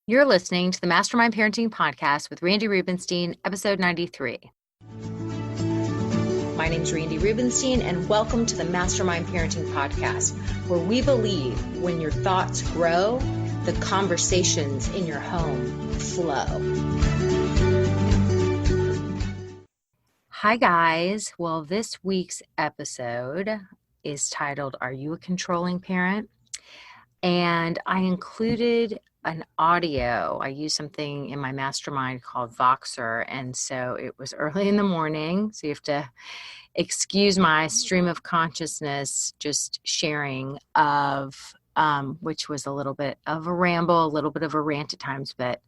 You're listening to the Mastermind Parenting Podcast with Randy Rubenstein, episode 93. My name's Randy Rubenstein, and welcome to the Mastermind Parenting Podcast, where we believe when your thoughts grow, the conversations in your home flow. Hi, guys. Well, this week's episode is titled, Are You a Controlling Parent? And I included an audio. I use something in my mastermind called Voxer, and so it was early in the morning, so you have to excuse my stream of consciousness just sharing of which was a little bit of a ramble, a little bit of a rant at times, but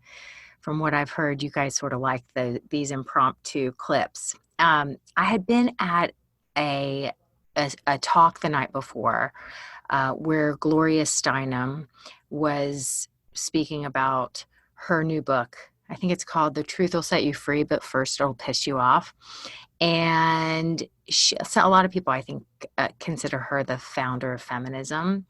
from what I've heard, you guys sort of like these impromptu clips. I had been at a talk the night before where Gloria Steinem was speaking about her new book. I think it's called The Truth Will Set You Free, but First It'll Piss You Off. And so a lot of people, I think, consider her the founder of feminism.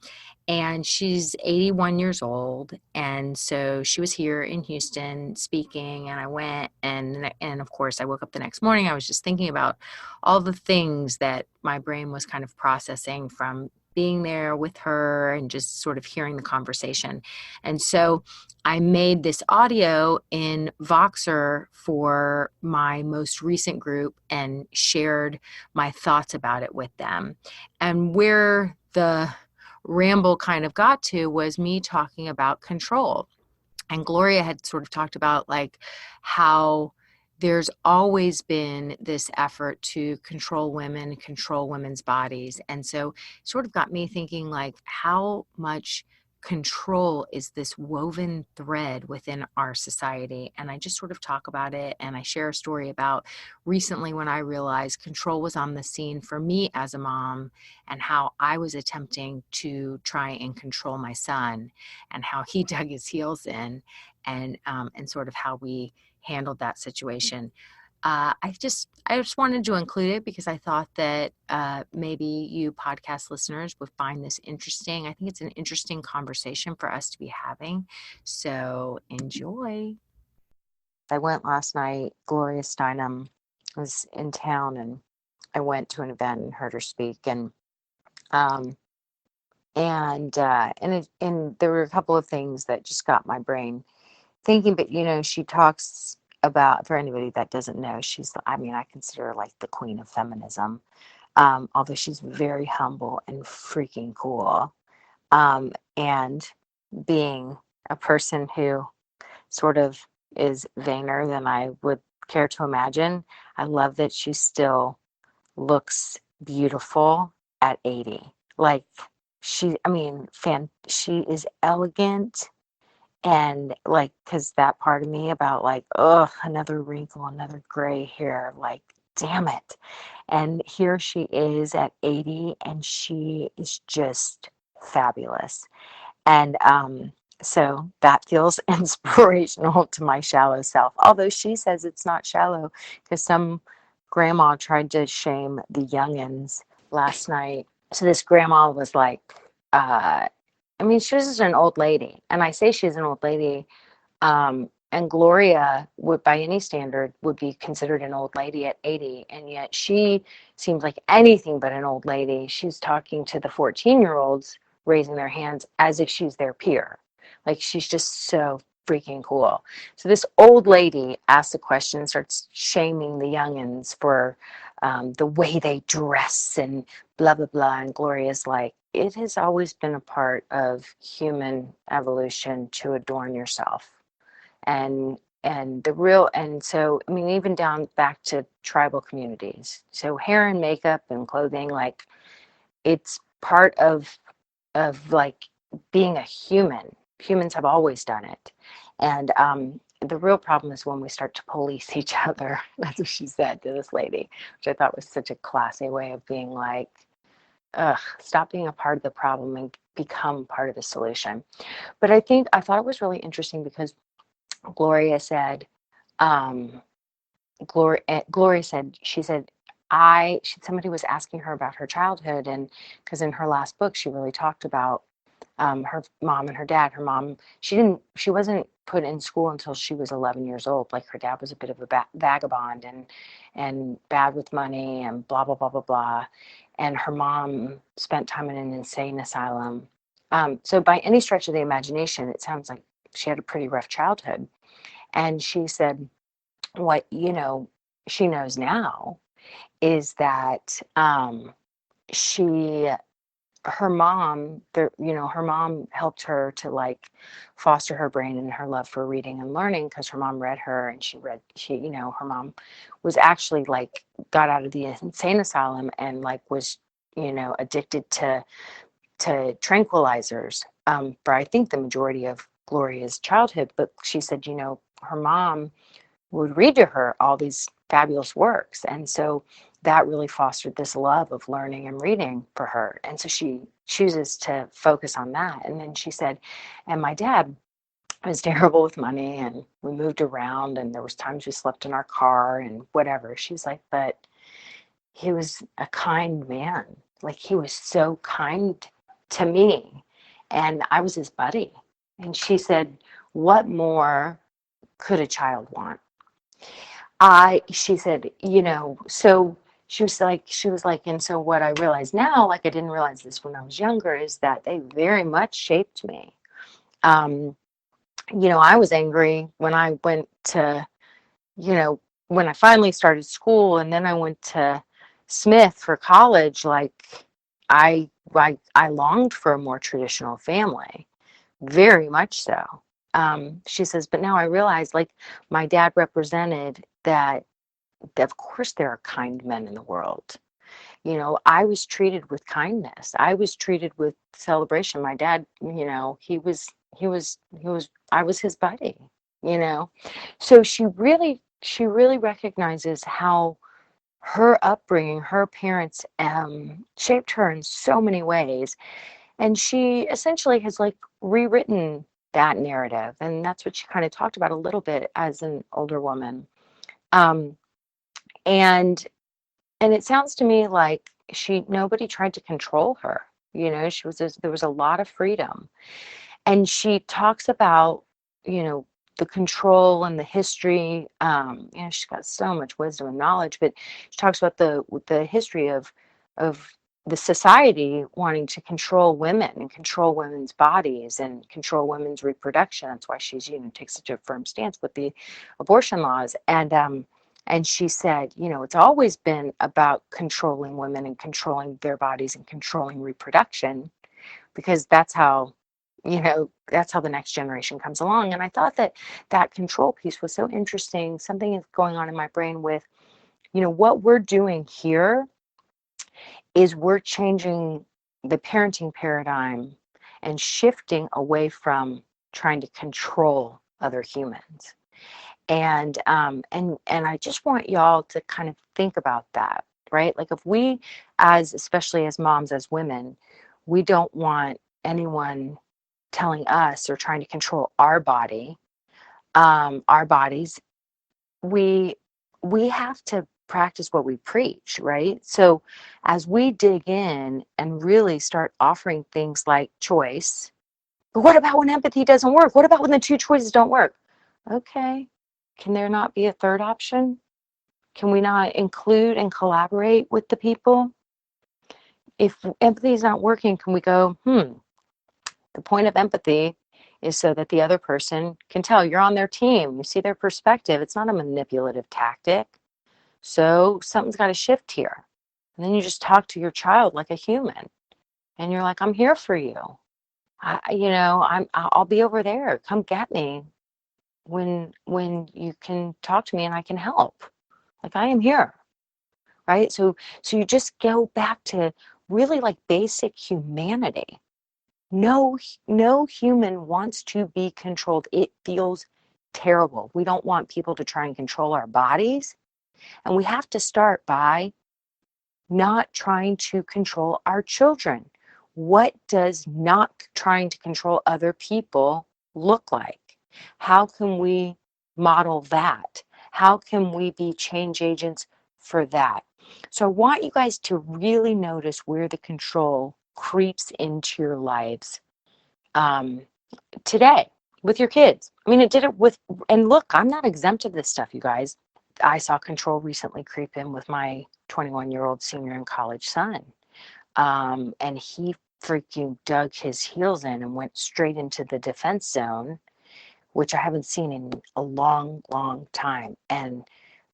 And she's 81 years old. And so she was here in Houston speaking, and I went. And of course, I woke up the next morning. I was just thinking about all the things that my brain was kind of processing from being there with her and just sort of hearing the conversation. And so I made this audio in Voxer for my most recent group and shared my thoughts about it with them. And where the ramble kind of got to was me talking about control. And Gloria had sort of talked about like how there's always been this effort to control women, control women's bodies. And so sort of got me thinking like how much control is this woven thread within our society. And I just sort of talk about it, and I share a story about recently when I realized control was on the scene for me as a mom, and how I was attempting to try and control my son, and how he dug his heels in, and sort of how we handled that situation. I just wanted to include it because I thought that maybe you podcast listeners would find this interesting. I think it's an interesting conversation for us to be having. So enjoy. I went last night. Gloria Steinem was in town, and I went to an event and heard her speak. And there were a couple of things that just got my brain thinking. But she talks about, for anybody that doesn't know, I consider her like the queen of feminism, although she's very humble and freaking cool. And being a person who sort of is vainer than I would care to imagine, I love that she still looks beautiful at 80. Like she is elegant. And like, because that part of me about like, oh, another wrinkle, another gray hair, like, damn it. And here she is at 80, and she is just fabulous. And so that feels inspirational to my shallow self. Although she says it's not shallow, because some grandma tried to shame the youngins last night. So this grandma was like, she was just an old lady. And I say she's an old lady. And Gloria would, by any standard, would be considered an old lady at 80. And yet she seems like anything but an old lady. She's talking to the 14-year-olds, raising their hands as if she's their peer. Like, she's just so freaking cool. So this old lady asks a question, starts shaming the youngins for the way they dress and blah, blah, blah. And Gloria's like, it has always been a part of human evolution to adorn yourself. And so, even down back to tribal communities. So hair and makeup and clothing, like, it's part of like being a human. Humans have always done it. And the real problem is when we start to police each other. That's what she said to this lady, which I thought was such a classy way of being like, stop being a part of the problem and become part of the solution. But I thought it was really interesting because Gloria said, Gloria said, somebody was asking her about her childhood, and because in her last book, she really talked about her mom and her dad. Her mom, she wasn't put in school until she was 11 years old. Like, her dad was a bit of a vagabond and bad with money and blah, blah, blah, blah, blah. And her mom spent time in an insane asylum. So by any stretch of the imagination, it sounds like she had a pretty rough childhood. And she said, what, she knows now is that she her mom there her mom helped her to like foster her brain and her love for reading and learning, because her mom read her, and her mom was actually like got out of the insane asylum and like was addicted to tranquilizers for I think the majority of Gloria's childhood. But she said her mom would read to her all these fabulous works. And so that really fostered this love of learning and reading for her. And so she chooses to focus on that. And then she said, and my dad was terrible with money, and we moved around, and there was times we slept in our car and whatever. She's like, but he was a kind man. Like, he was so kind to me, and I was his buddy. And she said, what more could a child want? She said, so she was like, and so what I realize now, like I didn't realize this when I was younger, is that they very much shaped me. I was angry when I went to, when I finally started school, and then I went to Smith for college. Like, I longed for a more traditional family, very much so. She says, but now I realize, like, my dad represented that of course there are kind men in the world. I was treated with kindness. I was treated with celebration. My dad, I was his buddy, So she really recognizes how her upbringing, her parents, shaped her in so many ways. And she essentially has like rewritten that narrative. And that's what she kind of talked about a little bit as an older woman. Um, and it sounds to me like nobody tried to control her. There was a lot of freedom. And she talks about, the control and the history. She's got so much wisdom and knowledge, but she talks about the history of the society wanting to control women and control women's bodies and control women's reproduction. That's why she's, takes such a firm stance with the abortion laws. And she said, it's always been about controlling women and controlling their bodies and controlling reproduction, because that's how the next generation comes along. And I thought that control piece was so interesting. Something is going on in my brain with, what we're doing here is we're changing the parenting paradigm and shifting away from trying to control other humans. And I just want y'all to kind of think about that, right? Like, if we, especially as moms, as women, we don't want anyone telling us or trying to control our bodies, we have to practice what we preach, right? So as we dig in and really start offering things like choice, but what about when empathy doesn't work? What about when the two choices don't work? Okay, can there not be a third option? Can we not include and collaborate with the people? If empathy is not working, can we go, the point of empathy is so that the other person can tell you're on their team. You see their perspective. It's not a manipulative tactic. So something's got to shift here. And then you just talk to your child like a human. And you're like, I'm here for you. I'll be over there. Come get me when you can talk to me and I can help. Like, I am here. Right? So you just go back to really like basic humanity. No human wants to be controlled. It feels terrible. We don't want people to try and control our bodies. And we have to start by not trying to control our children. What does not trying to control other people look like? How can we model that? How can we be change agents for that? So I want you guys to really notice where the control creeps into your lives today. with your kids. I mean, it did it with, and look, I'm not exempt of this stuff, you guys. I saw control recently creep in with my 21-year-old senior in college son. And he freaking dug his heels in and went straight into the defense zone, which I haven't seen in a long, long time. And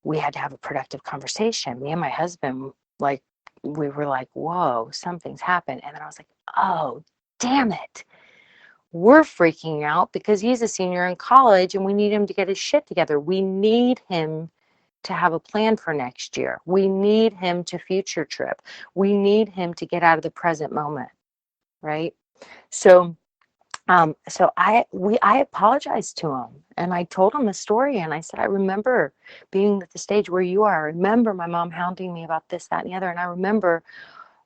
we had to have a productive conversation. Me and my husband, like, we were like, whoa, something's happened. And then I was like, oh, damn it. We're freaking out because he's a senior in college and we need him to get his shit together. We need him to have a plan for next year. We need him to future trip. We need him to get out of the present moment, right? So I apologized to him and I told him the story and I said, I remember being at the stage where you are. I remember my mom hounding me about this, that, and the other. And I remember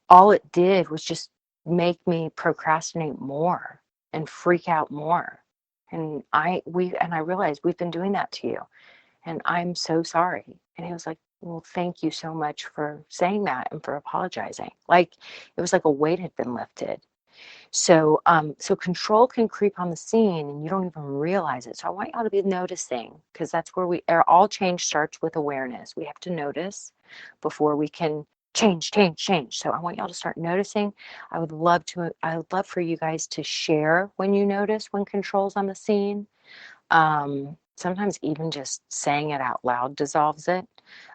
all it did was just make me procrastinate more and freak out more. And I realized we've been doing that to you. And I'm so sorry. And he was like, well, thank you so much for saying that and for apologizing. Like it was like a weight had been lifted. So control can creep on the scene and you don't even realize it. So I want y'all to be noticing, because that's where all change starts with awareness. We have to notice before we can change. So I want y'all to start noticing. I would love for you guys to share when you notice when control's on the scene. Sometimes even just saying it out loud dissolves it.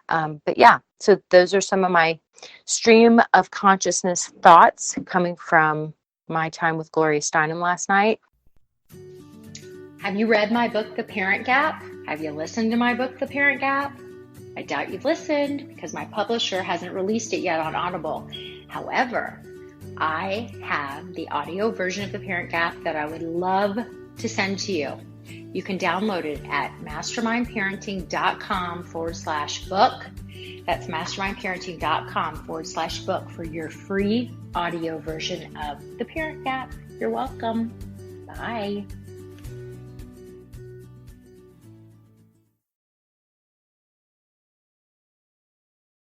But yeah, so those are some of my stream of consciousness thoughts coming from my time with Gloria Steinem last night. Have you read my book, The Parent Gap? Have you listened to my book, The Parent Gap? I doubt you've listened because my publisher hasn't released it yet on Audible. However, I have the audio version of The Parent Gap that I would love to send to you. You can download it at mastermindparenting.com/book. That's mastermindparenting.com/book for your free audio version of The Parent Gap. You're welcome. Bye.